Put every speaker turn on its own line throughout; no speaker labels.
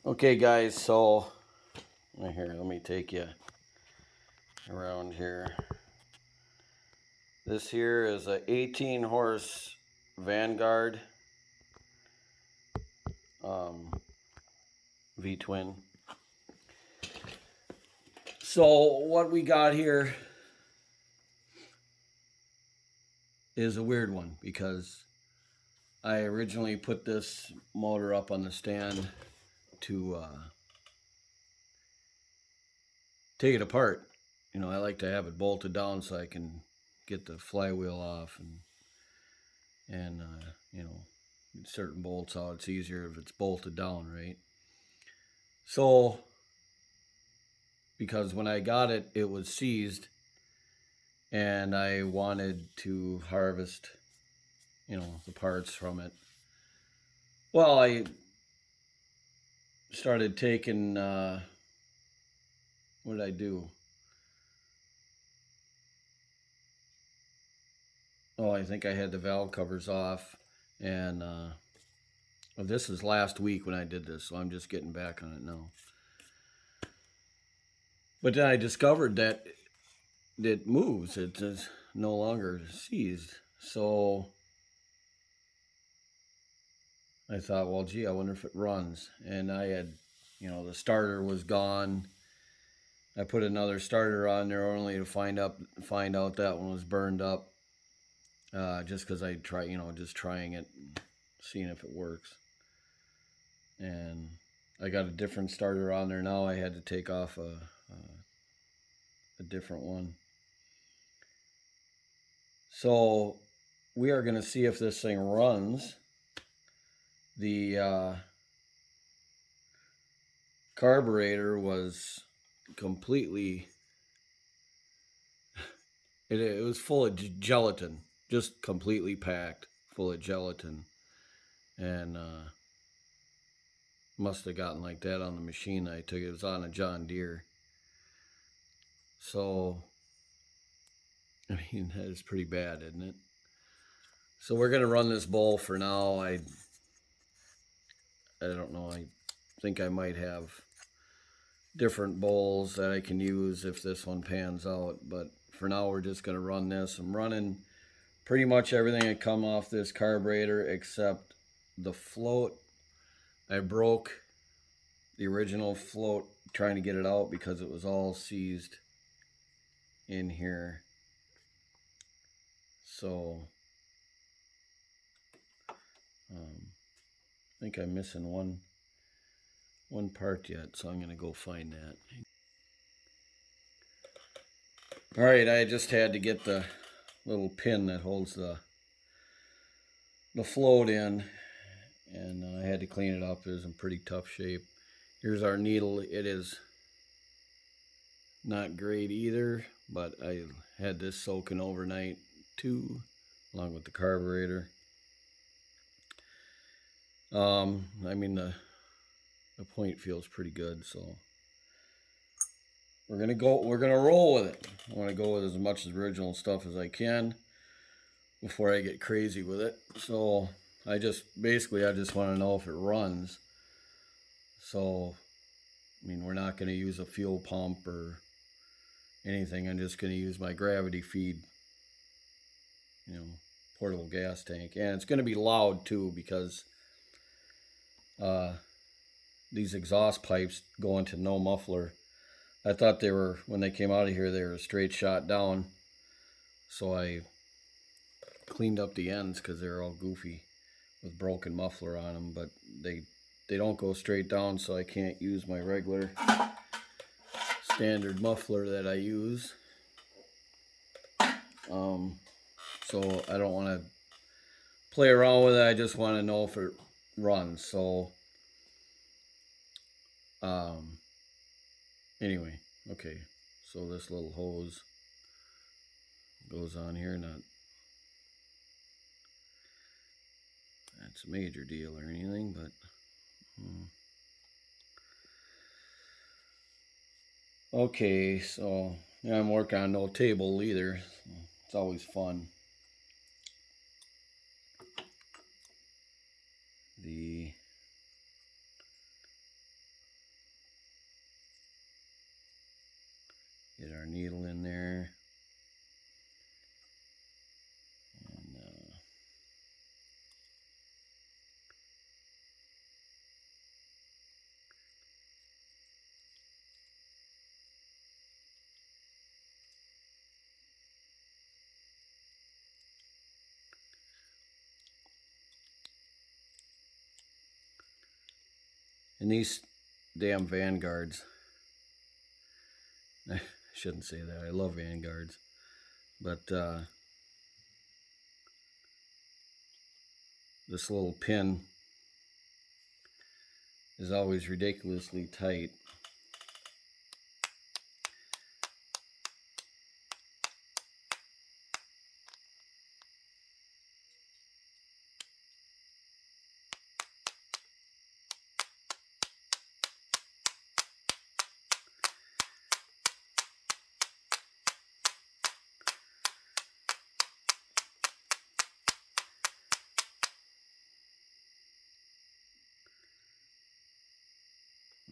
Okay guys, so here, let me take you around here. This here is a 18 horse Vanguard V-twin. So what we got here is a weird one because I originally put this motor up on the stand to take it apart. You know, I like to have it bolted down so I can get the flywheel off and you know, certain bolts out. It's easier if it's bolted down, right? So, because when I got it, it was seized, and I wanted to harvest, you know, the parts from it. Well, I started taking, what did I do? Oh, I think I had the valve covers off, and well, this is last week when I did this, so I'm just getting back on it now. But then I discovered that it moves. It is no longer seized. So I thought, well, gee, I wonder if it runs. And I had, you know, the starter was gone. I put another starter on there only to find out that one was burned up. Just because I try, you know, just trying it, seeing if it works. And I got a different starter on there now. I had to take off a different one. So we are going to see if this thing runs. The carburetor was completely, it was full of gelatin, just completely packed full of gelatin. And must have gotten like that on the machine I took. It was on a John Deere. So, I mean, that is pretty bad, isn't it? So we're going to run this bowl for now. I don't know. I think I might have different bowls that I can use if this one pans out. But for now, we're just going to run this. I'm running pretty much everything that come off this carburetor except the float. I broke the original float trying to get it out because it was all seized in here. So I think I'm missing one part yet, so I'm going to go find that. All right, I just had to get the little pin that holds the float in, and I had to clean it up. It was in pretty tough shape. Here's our needle. It is not great either, but I had this soaking overnight too, along with the carburetor. I mean, the point feels pretty good, so we're gonna roll with it. I want to go with as much of the original stuff as I can before I get crazy with it. So I just want to know if it runs. So I mean, we're not going to use a fuel pump or anything. I'm just going to use my gravity feed, you know, portable gas tank. And it's going to be loud too because these exhaust pipes go into no muffler. I thought they were, when they came out of here, they were a straight shot down. So I cleaned up the ends because they're all goofy with broken muffler on them. But they don't go straight down, so I can't use my regular standard muffler that I use. So I don't want to play around with it. I just want to know if it runs. So anyway, okay, so this little hose goes on here. Not that's a major deal or anything, but okay, so yeah, I'm working on no table either. It's always fun. The needle in there. And these damn vanguards, I shouldn't say that, I love vanguards, but this little pin is always ridiculously tight.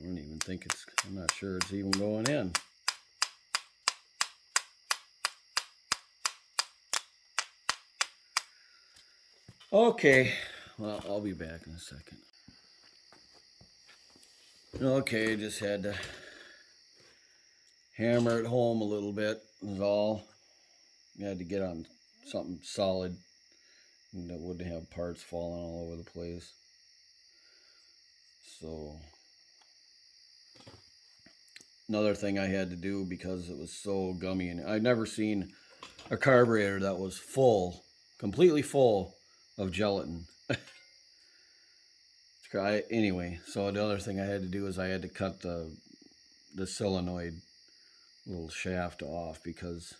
I don't even think it's, I'm not sure it's even going in. Okay, well, I'll be back in a second. Okay, just had to hammer it home a little bit, is all. You had to get on something solid and that wouldn't have parts falling all over the place. So another thing I had to do, because it was so gummy, and I'd never seen a carburetor that was full, completely full of gelatin. Anyway, so the other thing I had to do is I had to cut the solenoid little shaft off, because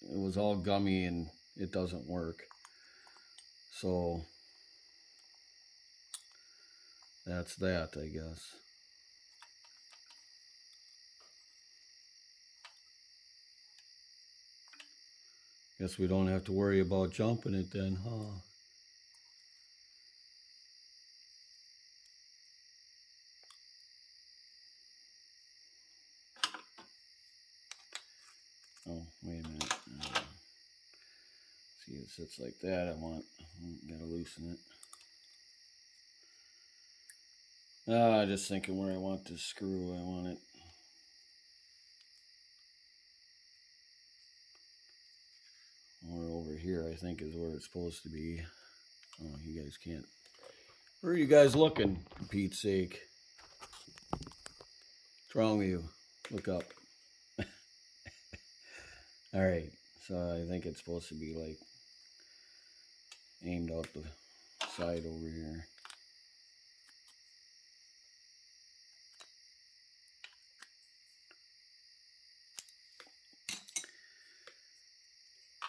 it was all gummy and it doesn't work. So that's that, I guess. Guess we don't have to worry about jumping it then, huh? Oh, wait a minute. See, it sits like that. Gotta loosen it. Just thinking where I want this screw. I want it. Or over here, I think, is where it's supposed to be. Oh, you guys can't. Where are you guys looking, for Pete's sake? What's wrong with you? Look up. Alright, so I think it's supposed to be like aimed out the side over here.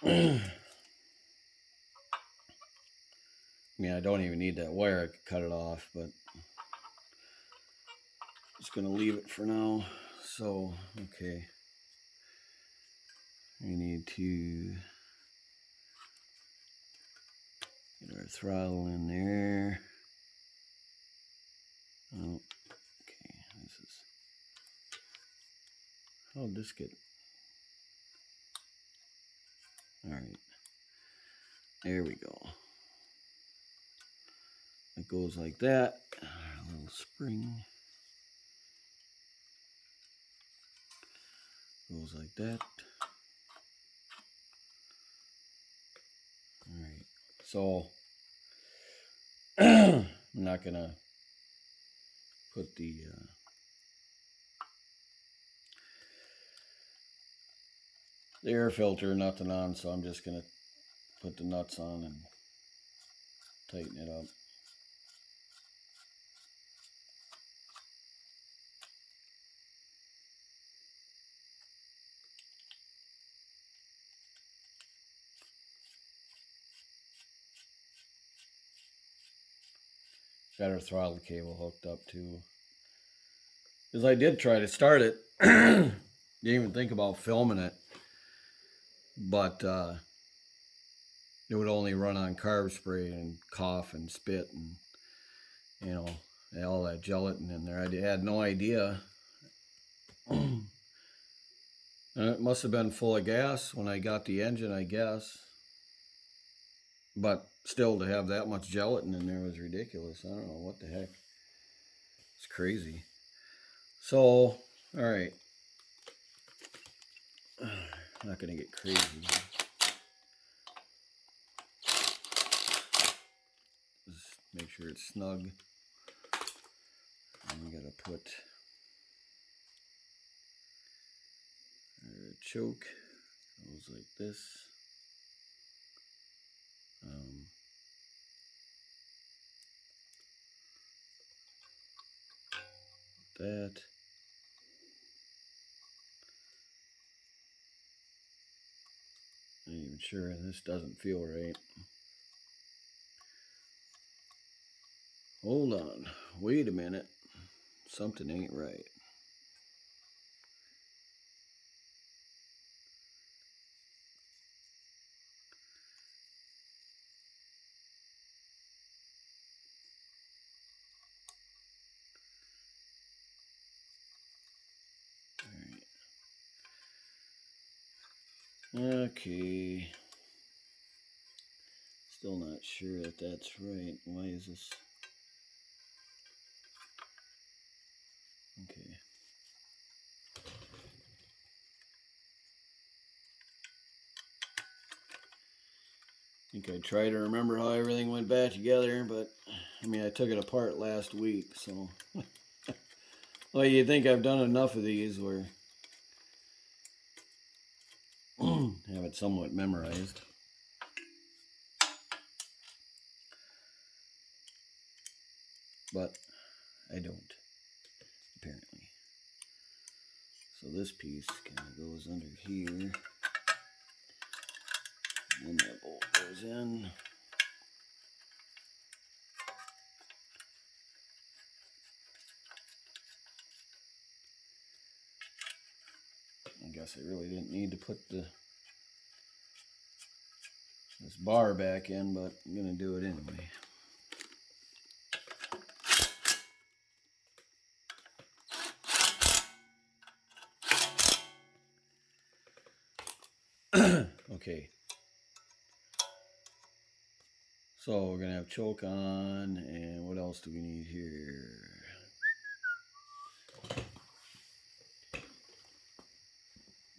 I mean, I don't even need that wire. I could cut it off, but just gonna leave it for now. So, okay. We need to get our throttle in there. Oh, okay. This is. How'd this get? All right. There we go. It goes like that. A little spring. Goes like that. All right. So I'm not gonna put the air filter, nothing on, so I'm just gonna put the nuts on and tighten it up. Got our throttle cable hooked up too. Because I did try to start it. Didn't even think about filming it. But it would only run on carb spray and cough and spit and, you know, all that gelatin in there. I had no idea. I And it must have been full of gas when I got the engine, I guess. But still, to have that much gelatin in there was ridiculous. I don't know what the heck. It's crazy. So, all right. I'm not going to get crazy. Just make sure it's snug. And we got to put our choke. Goes like this. That. I'm not even sure this doesn't feel right. Hold on. Wait a minute. Something ain't right. Okay. Still not sure that that's right. Why is this? Okay. I think I try to remember how everything went back together, but I mean, I took it apart last week, so. Well, you think I've done enough of these where have it somewhat memorized. But I don't, apparently. So this piece kind of goes under here. And then that bolt goes in. I guess I really didn't need to put this bar back in, but I'm going to do it anyway. Okay. So we're going to have choke on, and what else do we need here?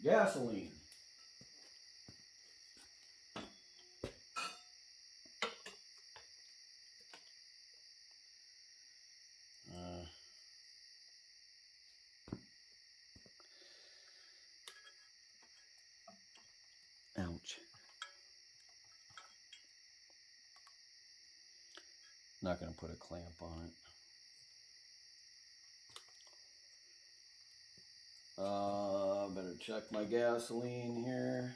Gasoline. Ouch. Not going to put a clamp on it. Better check my gasoline here.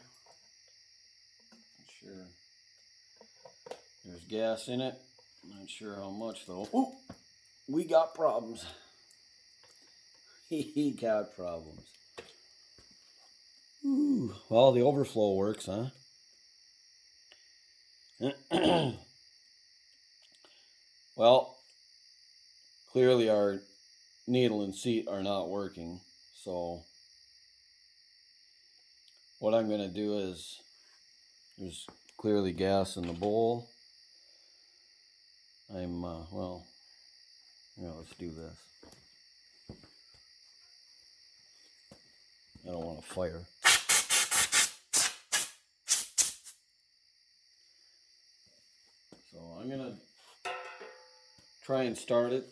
Not sure. There's gas in it. Not sure how much though. Ooh, we got problems. He got problems. Ooh, well, the overflow works, huh? Well, clearly our needle and seat are not working, so what I'm going to do is, there's clearly gas in the bowl. Well, yeah, let's do this. I don't want to fire. So I'm going to try and start it.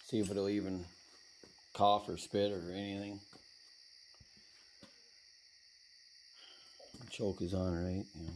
See if it'll even cough or spit or anything. The choke is on, right? Yeah.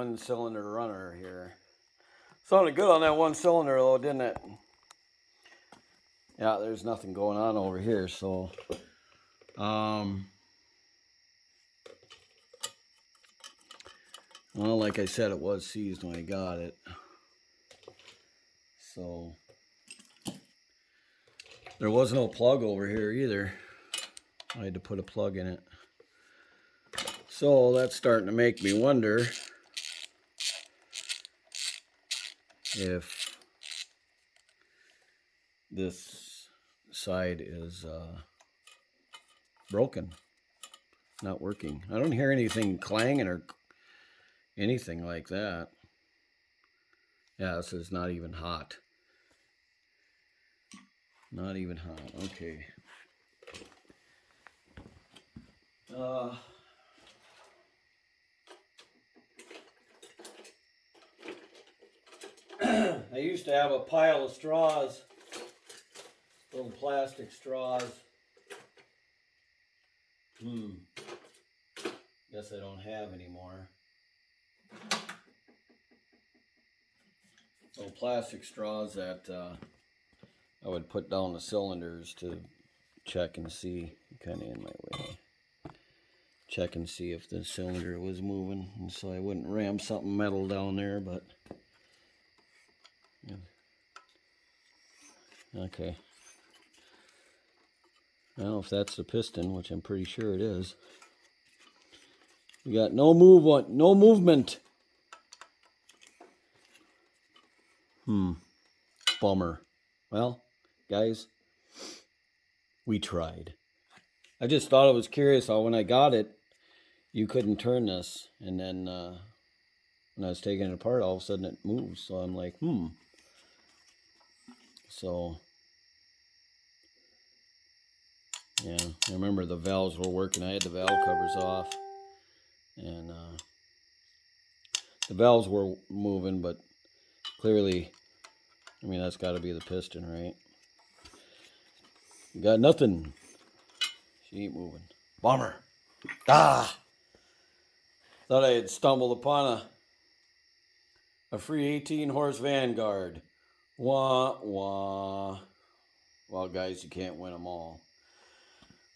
one cylinder runner here. Sounded good on that one cylinder though, didn't it? Yeah, there's nothing going on over here, so well, like I said, it was seized when I got it. So there was no plug over here either. I had to put a plug in it. So that's starting to make me wonder if this side is broken, not working. I don't hear anything clanging or anything like that. Yeah, this is not even hot. Not even hot. Okay. I used to have a pile of straws, little plastic straws. Guess I don't have anymore. Little plastic straws that I would put down the cylinders to check and see, kind of in my way. Check and see if the cylinder was moving, and so I wouldn't ram something metal down there, but yeah. Okay. I don't know if that's the piston, which I'm pretty sure it is. We got no movement. Bummer. Well, guys, we tried. I just thought it was curious how when I got it, you couldn't turn this, and then when I was taking it apart, all of a sudden it moves. So I'm like, So, yeah, I remember the valves were working. I had the valve covers off, and the valves were moving, but clearly, I mean, that's got to be the piston, right? You got nothing. She ain't moving. Bummer. Thought I had stumbled upon a free 18-horse Vanguard. Wah, wah. Well, guys, you can't win them all.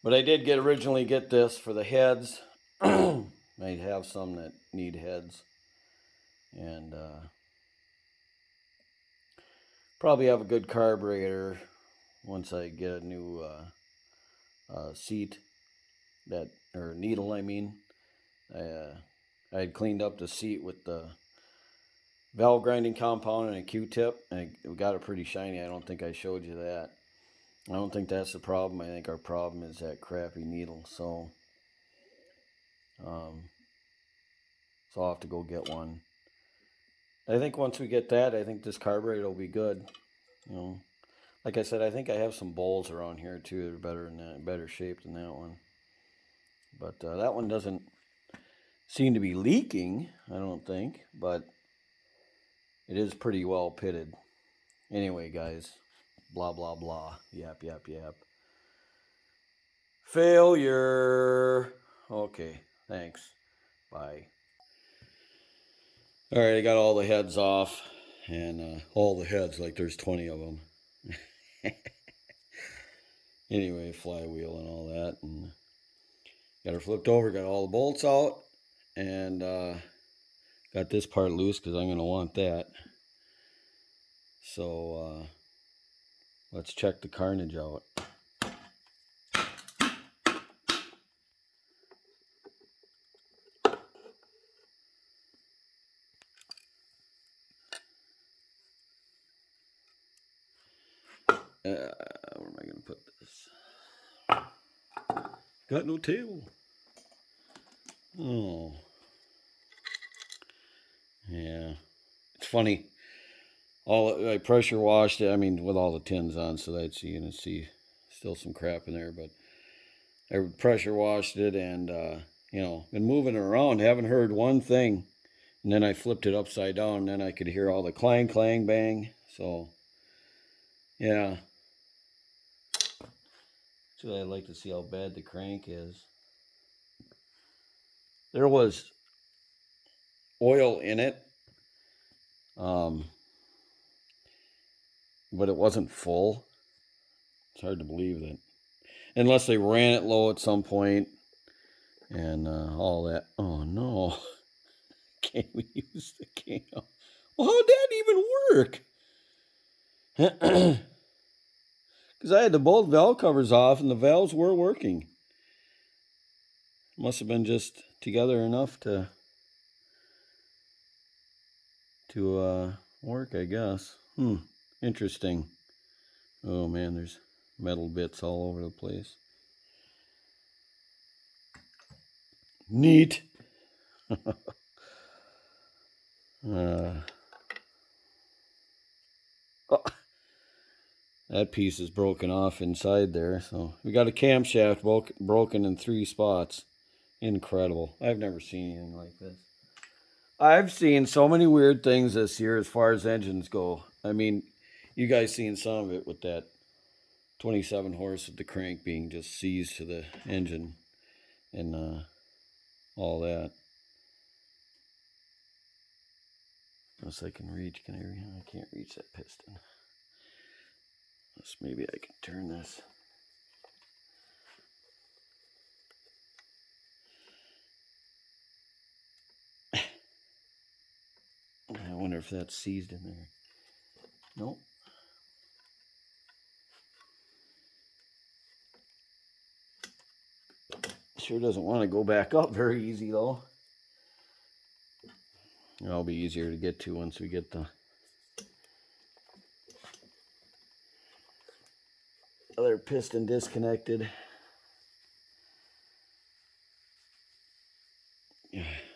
But I did originally get this for the heads. I have some that need heads. And probably have a good carburetor once I get a new seat, or needle, I mean. I had cleaned up the seat with the valve grinding compound and a Q-tip, and it got it pretty shiny. I don't think I showed you that. I don't think that's the problem. I think our problem is that crappy needle. So, I'll have to go get one. I think once we get that, I think this carburetor will be good. You know, like I said, I think I have some bowls around here too that are better than that, better shape than that one. But that one doesn't seem to be leaking, I don't think, but it is pretty well pitted. Anyway, guys, blah, blah, blah. Yap, yap, yap. Failure. Okay, thanks. Bye. All right, I got all the heads off, and all the heads, like there's 20 of them. Anyway, flywheel and all that, and got her flipped over, got all the bolts out, and got this part loose because I'm going to want that. So let's check the carnage out. Where am I going to put this? Got no table. Oh. Yeah. It's funny. I pressure washed it, I mean, with all the tins on, so that you can see still some crap in there, but I pressure washed it, and, you know, been moving it around, haven't heard one thing. And then I flipped it upside down, and then I could hear all the clang, clang, bang. So, yeah. Actually, I'd like to see how bad the crank is. There was oil in it. But it wasn't full. It's hard to believe that. Unless they ran it low at some point and all that. Oh no. Can't we use the cam? Well, how'd that even work? Because I had the both valve covers off and the valves were working. Must have been just together enough to work, I guess. Interesting. Oh man, there's metal bits all over the place. Neat. Oh, that piece is broken off inside there. So we got a camshaft broken in 3 spots. Incredible. I've never seen anything like this. I've seen so many weird things this year as far as engines go. I mean, you guys seen some of it with that 27 horse with the crank being just seized to the engine and all that. Unless I can reach, I can't reach that piston. Unless maybe I can turn this. I wonder if that's seized in there. Nope. Sure doesn't want to go back up very easy though. It'll be easier to get to once we get the other piston disconnected.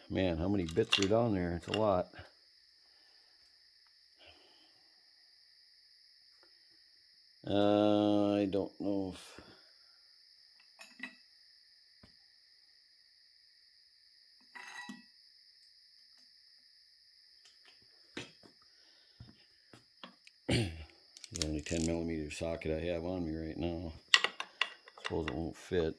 Man, how many bits are down there? It's a lot. I don't know if... The only 10mm socket I have on me right now. Suppose it won't fit.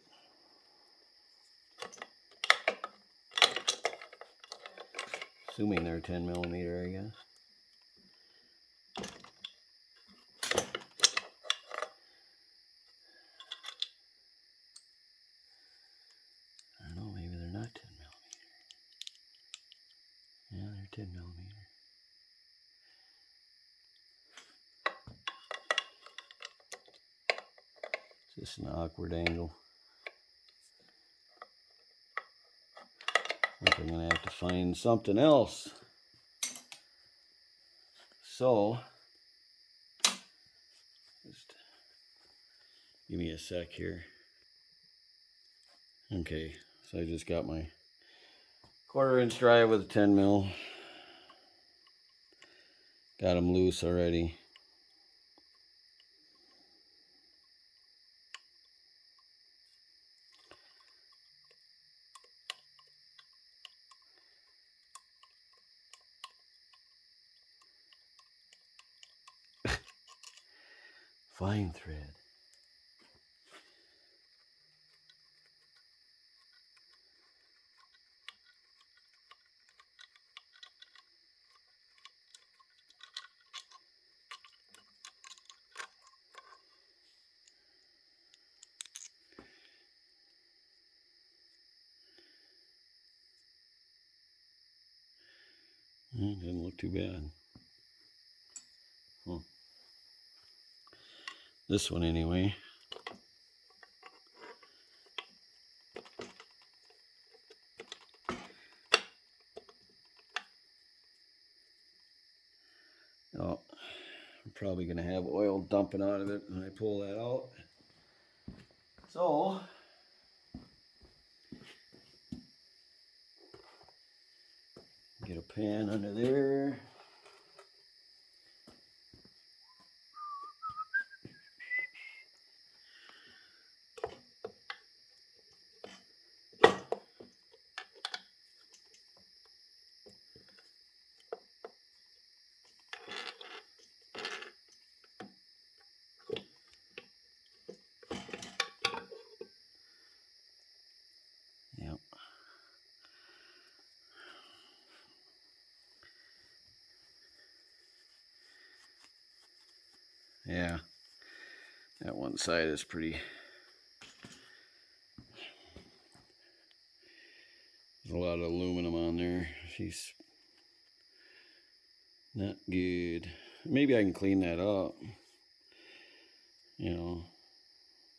Assuming they're 10mm, I guess. I don't know, maybe they're not 10mm. Yeah, they're 10mm. It's just an awkward angle. I think I'm going to have to find something else. So, just give me a sec here. Okay, so I just got my 1/4-inch drive with a 10mm. Got them loose already. Fine thread. Didn't look too bad. This one anyway. Oh, I'm probably going to have oil dumping out of it when I pull that out. So, get a pan under there. Yeah, that one side is pretty. There's a lot of aluminum on there. She's not good. Maybe I can clean that up. You know,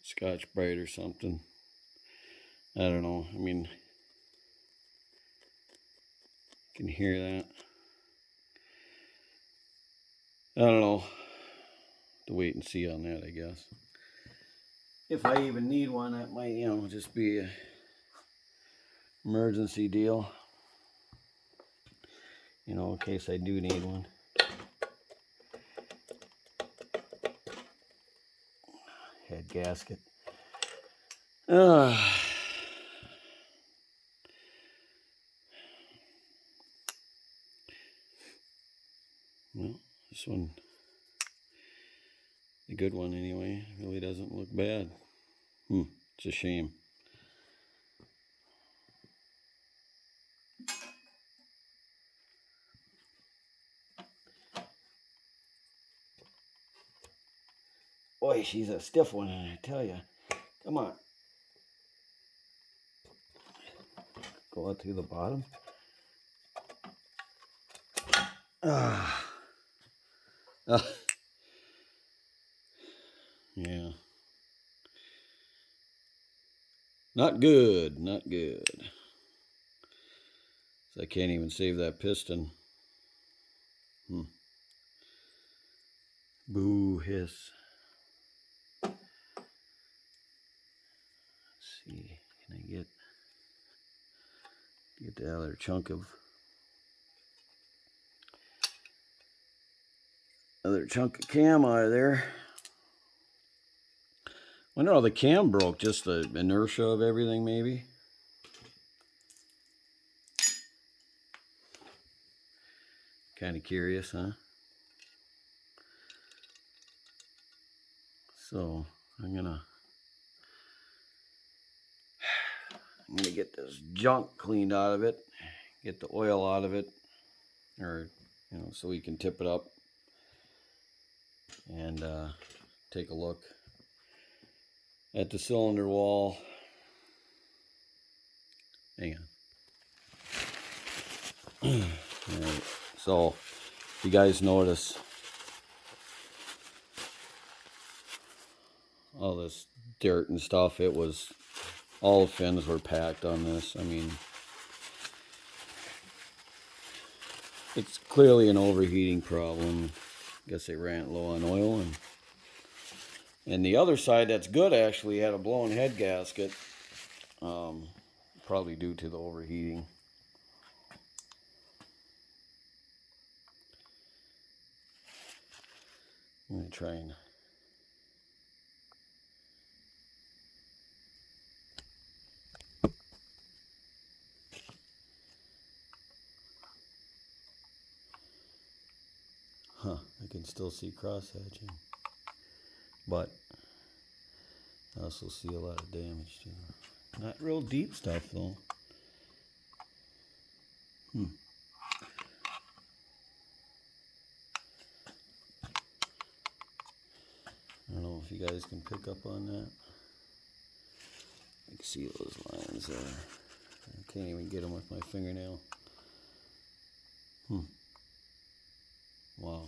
Scotch-Brite or something. I don't know. I mean, you can hear that. I don't know. To wait and see on that, I guess. If I even need one, that might, you know, just be a emergency deal. You know, in case I do need one. Head gasket. Well, this one, the good one anyway, really doesn't look bad. It's a shame. Boy, she's a stiff one, I tell you. Come on. Go out to the bottom. Yeah. Not good, not good. So I can't even save that piston. Boo hiss. Let's see, can I get the other chunk of cam out of there. Wonder how the cam broke, just the inertia of everything maybe. Kind of curious, huh? So I'm gonna get this junk cleaned out of it, get the oil out of it, or you know, so we can tip it up and take a look at the cylinder wall. Hang on. Alright, so if you guys notice all this dirt and stuff, it was, all the fins were packed on this. I mean, it's clearly an overheating problem. I guess they ran low on oil. And the other side that's good actually had a blown head gasket, probably due to the overheating. I'm going to try and I can still see cross-hatching, but I also see a lot of damage too. Not real deep stuff though. I don't know if you guys can pick up on that. I can see those lines there. I can't even get them with my fingernail. Wow.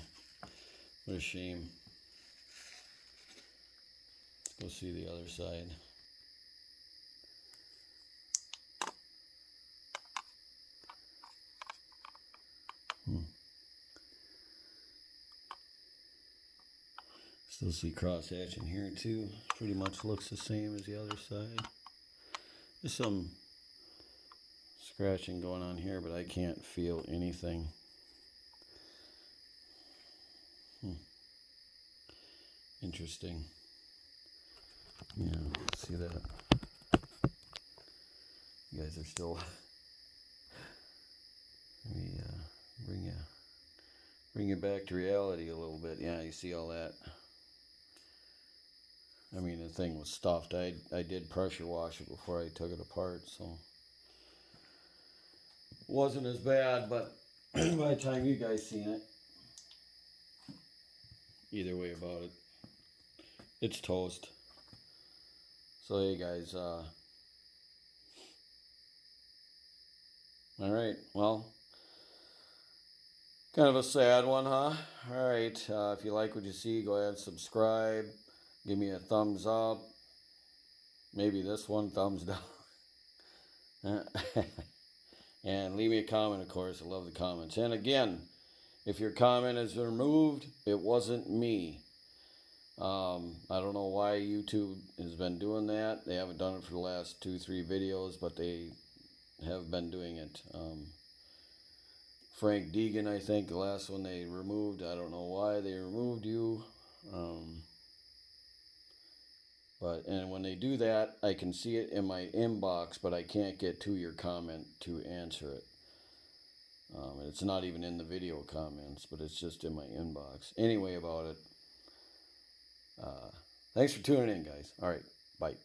What a shame. Let's go see the other side. Still see crosshatching here too. Pretty much looks the same as the other side. There's some scratching going on here, but I can't feel anything. Interesting. Yeah, see that? You guys are still. Let me bring you back to reality a little bit. Yeah, you see all that. I mean, the thing was stuffed. I did pressure wash it before I took it apart, so it wasn't as bad. But by the time you guys seen it, either way about it. it's toast. So hey guys, all right, well, kind of a sad one, huh? All right, if you like what you see, go ahead and subscribe. Give me a thumbs up. Maybe this one, thumbs down. And leave me a comment, of course. I love the comments. And again, if your comment is removed, it wasn't me. I don't know why YouTube has been doing that. They haven't done it for the last 2-3 videos, but they have been doing it. Frank Deegan, I think, the last one they removed. I don't know why they removed you. And when they do that, I can see it in my inbox, but I can't get to your comment to answer it. It's not even in the video comments, but it's just in my inbox. Anyway, about it. Thanks for tuning in, guys. All right, bye.